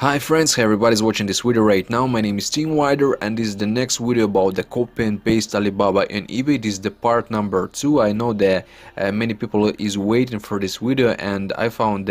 Hi friends, hey everybody's watching this video right now. My name is Team Wider and this is the next video about the copy and paste Alibaba and eBay. This is the part number 2. I know that many people is waiting for this video, and I found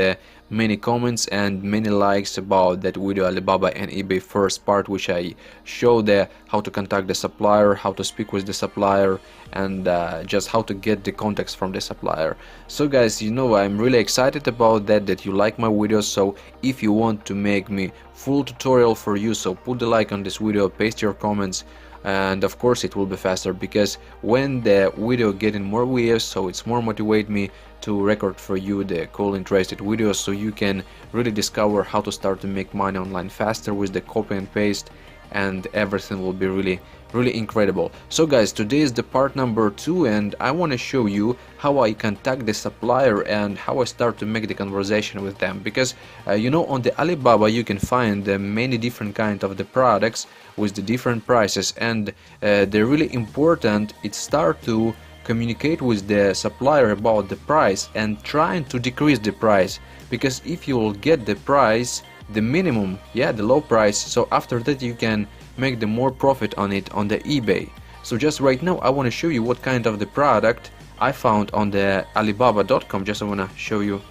many comments and many likes about that video Alibaba and eBay first part, which I showed how to contact the supplier, how to speak with the supplier, and just how to get the contacts from the supplier. So guys, I'm really excited about that you like my videos. So if you want to make me full tutorial for you, so put the like on this video, paste your comments, and of course it will be faster, because when the video getting more views, so it's more motivate me to record for you the cool interested videos, so you can really discover how to start to make money online faster with the copy and paste, and everything will be really incredible. So guys, today is the part number 2, and I want to show you how I contact the supplier and how I start to make the conversation with them, because on the Alibaba you can find many different kind of the products with the different prices, and they're really important. It start to communicate with the supplier about the price and trying to decrease the price, because if you will get the price, the minimum, the low price, so after that you can make the more profit on it on the eBay. So just right now I want to show you what kind of the product I found on the alibaba.com. Just I want to show you.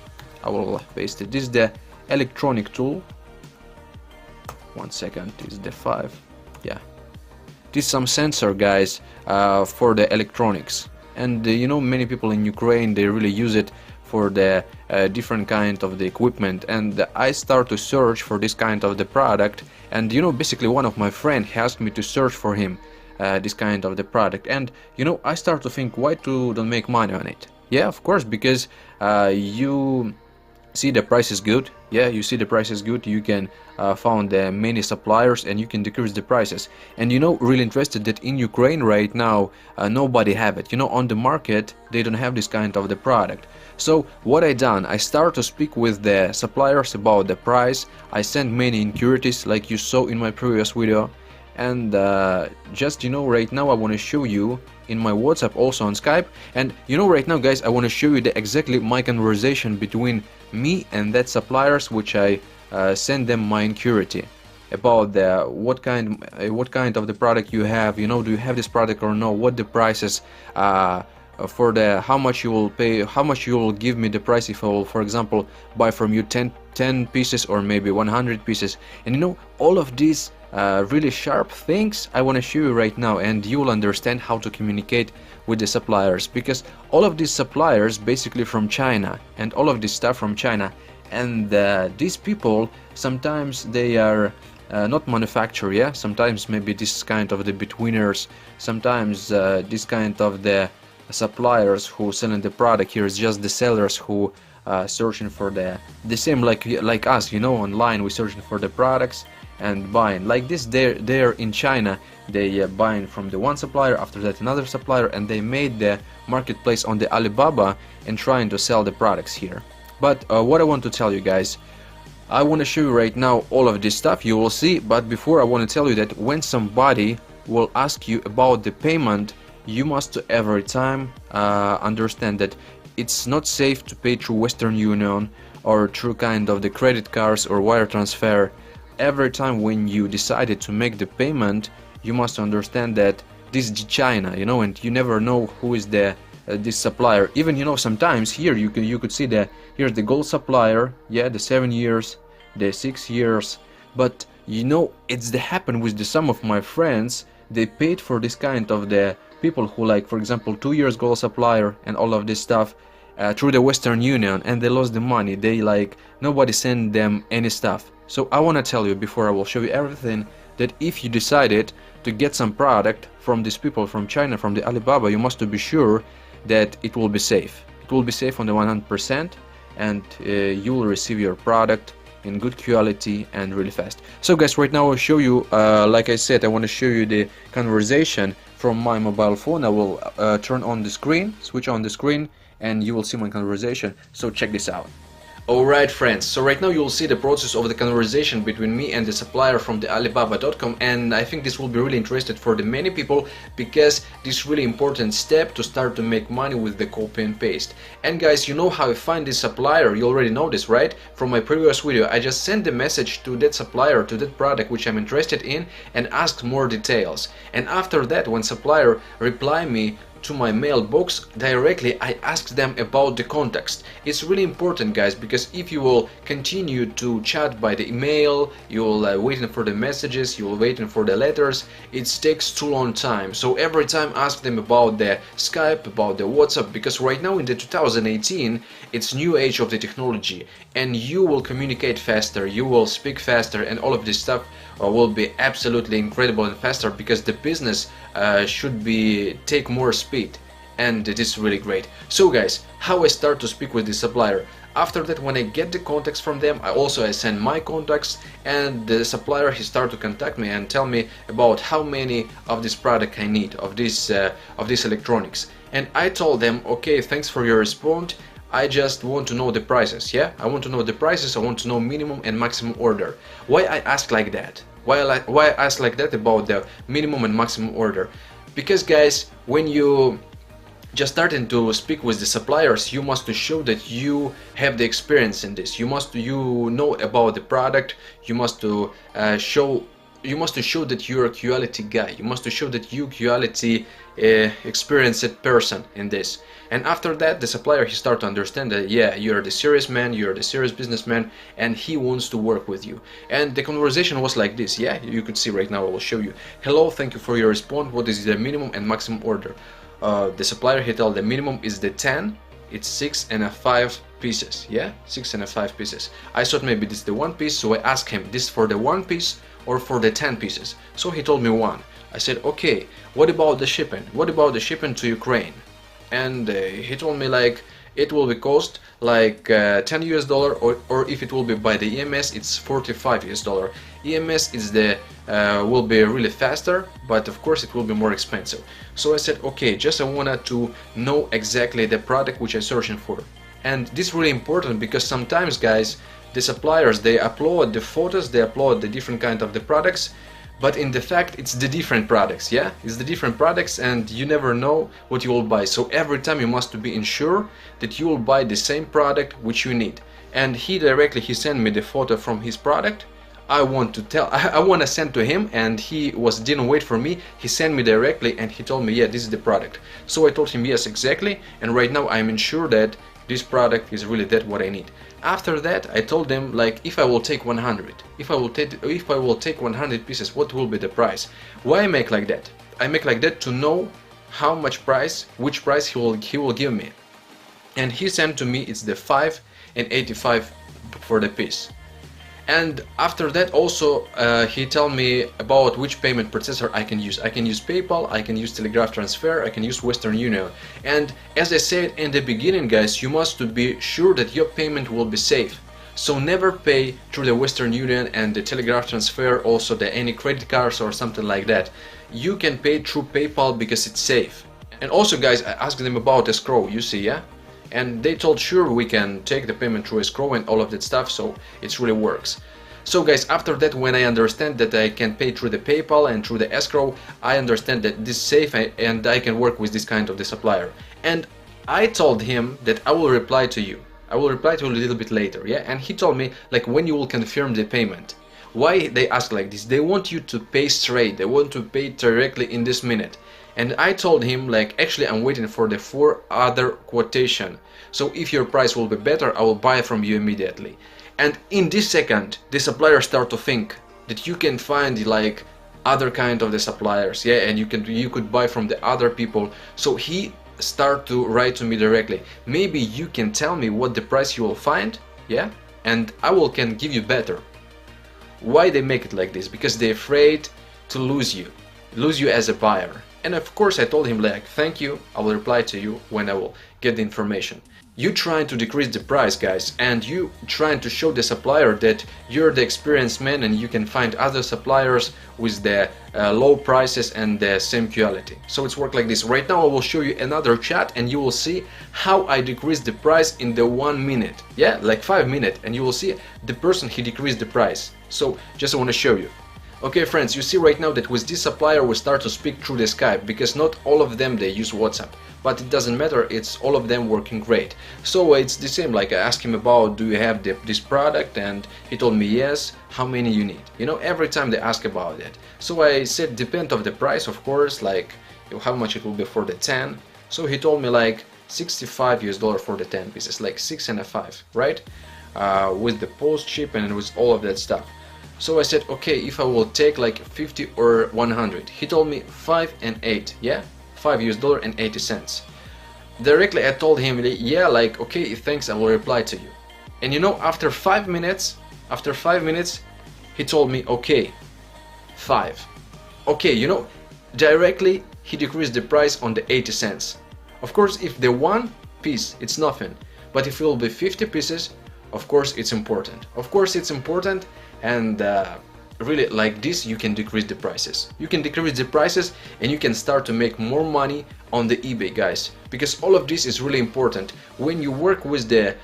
I will paste it. This is the electronic tool. 1 second. This is the 5. This is some sensor, guys, for the electronics, and many people in Ukraine, they really use it for the different kind of the equipment. And I start to search for this kind of the product, and basically one of my friend asked me to search for him this kind of the product, and I start to think, why to don't make money on it? Of course, because you see the price is good. You see the price is good, you can found many suppliers and you can decrease the prices. And really interested that in Ukraine right now nobody have it. On the market they don't have this kind of the product. So what I done, I start to speak with the suppliers about the price. I send many inquiries like you saw in my previous video, and just right now I want to show you in my WhatsApp, also on Skype. And right now guys, I want to show you exactly my conversation between me and that suppliers, which I send them my inquiry about what kind of the product you have. Do you have this product or no, what the prices for the, how much you will pay, how much you will give me the price if I will, for example, buy from you 10 pieces or maybe 100 pieces. And all of these really sharp things I want to show you right now, and you will understand how to communicate with the suppliers, because all of these suppliers basically from China, and all of this stuff from China, and these people sometimes they are not manufacturer, sometimes maybe this kind of the betweeners, sometimes this kind of the suppliers who selling the product here is just the sellers who searching for the same like us, online we searching for the products and buying like this. They're in China, they buying from the one supplier, after that another supplier, and they made the marketplace on the Alibaba and trying to sell the products here. But what I want to tell you guys, I want to show you right now all of this stuff you will see. But before, I want to tell you that when somebody will ask you about the payment, you must every time understand that it's not safe to pay through Western Union or through kind of the credit cards or wire transfer. Every time when you decided to make the payment, you must understand that this is China, and you never know who is the this supplier. Even sometimes here you could see here's the gold supplier, the 7 years, the 6 years, but it's the happen with some of my friends. They paid for this kind of the people who, like, for example, 2 years gold supplier and all of this stuff through the Western Union, and they lost the money. They nobody sent them any stuff. So I want to tell you, before I will show you everything, that if you decided to get some product from these people from China, from the Alibaba, you must be sure that it will be safe. It will be safe on the 100%, and you will receive your product in good quality and really fast. So guys, right now I'll show you, like I said, I want to show you the conversation from my mobile phone. I will turn on the screen, switch on the screen, and you will see my conversation. So check this out. Alright friends, so right now you will see the process of the conversation between me and the supplier from the Alibaba.com, and I think this will be really interesting for the many people because this is really important step to start to make money with the copy and paste. And guys, you know how I find this supplier, you already know this, right? From my previous video, I just sent the message to that supplier, to that product which I'm interested in, and asked more details. And after that, when supplier reply me to my mailbox directly, I asked them about the context. It's really important, guys, because if you will continue to chat by the email, you will waiting for the messages, you will waiting for the letters, it takes too long time. So every time ask them about the Skype, about the WhatsApp, because right now in the 2018 it's new age of the technology, and you will communicate faster, you will speak faster, and all of this stuff will be absolutely incredible and faster, because the business should be take more speed, and it is really great. So guys, how I start to speak with the supplier? After that, when I get the contacts from them, I send my contacts, and the supplier he start to contact me and tell me about how many of this product I need, of this electronics. And I told them, okay, thanks for your response, I just want to know the prices. Yeah, I want to know the prices, I want to know minimum and maximum order. Why I ask like that? Why I ask like that about the minimum and maximum order? Because guys, when you just starting to speak with the suppliers, you must to show that you have the experience in this. You know about the product. You must to show that you're a quality guy. You must to show that you quality experienced person in this. And after that, the supplier he start to understand that yeah, you're the serious man, you're the serious businessman, and he wants to work with you. And the conversation was like this. Yeah, you could see right now. I will show you. Hello, thank you for your response. What is the minimum and maximum order? The supplier he told the minimum is the 10. It's 6 and 5 pieces. Yeah, 6 and 5 pieces. I thought maybe this is the 1 piece, so I asked him, this for the 1 piece or for the 10 pieces? So he told me 1. I said, okay, what about the shipping? What about the shipping to Ukraine? And he told me like it will be cost like $10 US, or if it will be by the EMS, it's $45 US. EMS is the will be really faster, but of course it will be more expensive. So I said, okay, just I wanted to know exactly the product which I'm searching for. And this is really important because sometimes, guys, the suppliers, they upload the photos, they upload the different kind of the products, but in the fact it's the different products. Yeah, it's the different products, and you never know what you will buy. So every time you must be ensure that you will buy the same product which you need. And he directly sent me the photo from his product. I want to send to him, and he didn't wait for me. He sent me directly, and he told me, yeah, this is the product. So I told him yes, exactly, and right now I'm sure that this product is really that what I need. After that, I told them like if I will take 100, if I will take 100 pieces, what will be the price? Why I make like that? I make like that to know how much price, which price he will give me. And he sent to me it's the 5 and 85 for the piece. And after that also he told me about which payment processor I can use. I can use PayPal, I can use Telegraph Transfer, I can use Western Union. And as I said in the beginning, guys, you must be sure that your payment will be safe. So never pay through the Western Union and the Telegraph Transfer, also any credit cards or something like that. You can pay through PayPal because it's safe. And also, guys, I asked them about escrow, you see, yeah? And they told sure we can take the payment through escrow and all of that stuff, so it really works. So guys, after that, when I understand that I can pay through the PayPal and through the escrow, I understand that this is safe and I can work with this kind of the supplier. And I told him that I will reply to you. I will reply to you a little bit later, yeah? And he told me like when you will confirm the payment. Why they ask like this? They want you to pay straight, they want to pay directly in this minute. And I told him like actually I'm waiting for the 4 other quotation. So if your price will be better, I will buy from you immediately. And in this second, the suppliers start to think that you can find like other kind of the suppliers, yeah, and you could buy from the other people. So he start to write to me directly. Maybe you can tell me what the price you will find, yeah, and I can give you better. Why they make it like this? Because they're afraid to lose you as a buyer. And of course I told him like thank you, I will reply to you when I will get the information. you trying to decrease the price, guys, and you trying to show the supplier that you're the experienced man and you can find other suppliers with the low prices and the same quality. So it's work like this. Right now I will show you another chat and you will see how I decreased the price in the 1 minute. Yeah, like 5 minutes, and you will see the person he decreased the price. So just I want to show you. Okay friends, you see right now that with this supplier we start to speak through the Skype, because not all of them they use WhatsApp, but it doesn't matter, it's all of them working great. So it's the same, like I asked him about, do you have this product, and he told me yes, how many you need, you know, every time they ask about it. So I said depend of the price, of course, like how much it will be for the 10. So he told me like $65 for the 10 pieces, like 6.5, right, with the post ship and with all of that stuff. So I said, okay, if I will take like 50 or 100. He told me 5 and 8, yeah, $5.80. Directly I told him, yeah, like, okay, thanks, I will reply to you. And you know, after 5 minutes, he told me, okay, 5. Okay, you know, directly he decreased the price on the 80 cents. Of course, if the one piece, it's nothing. But if it will be 50 pieces, of course it's important. Of course it's important, and really like this you can decrease the prices. You can decrease the prices and you can start to make more money on the eBay, guys. Because all of this is really important. When you work with the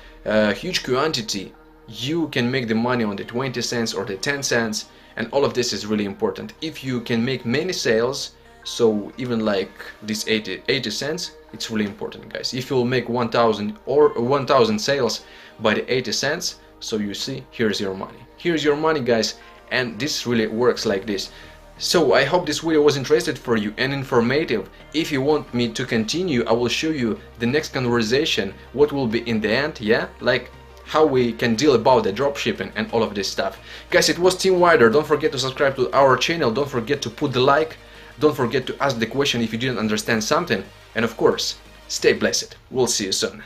huge quantity, you can make the money on the 20 cents or the 10 cents, and all of this is really important. If you can make many sales, so even like this 80 cents, it's really important, guys. If you'll make 1,000 or 1,000 sales by the 80 cents, so you see, here's your money. Here's your money, guys, and this really works like this. So I hope this video was interesting for you and informative. If you want me to continue, I will show you the next conversation, what will be in the end, yeah, like how we can deal about the dropshipping and all of this stuff. Guys, it was Team Wider. Don't forget to subscribe to our channel, don't forget to put the like, don't forget to ask the question if you didn't understand something, and of course, stay blessed. We'll see you soon.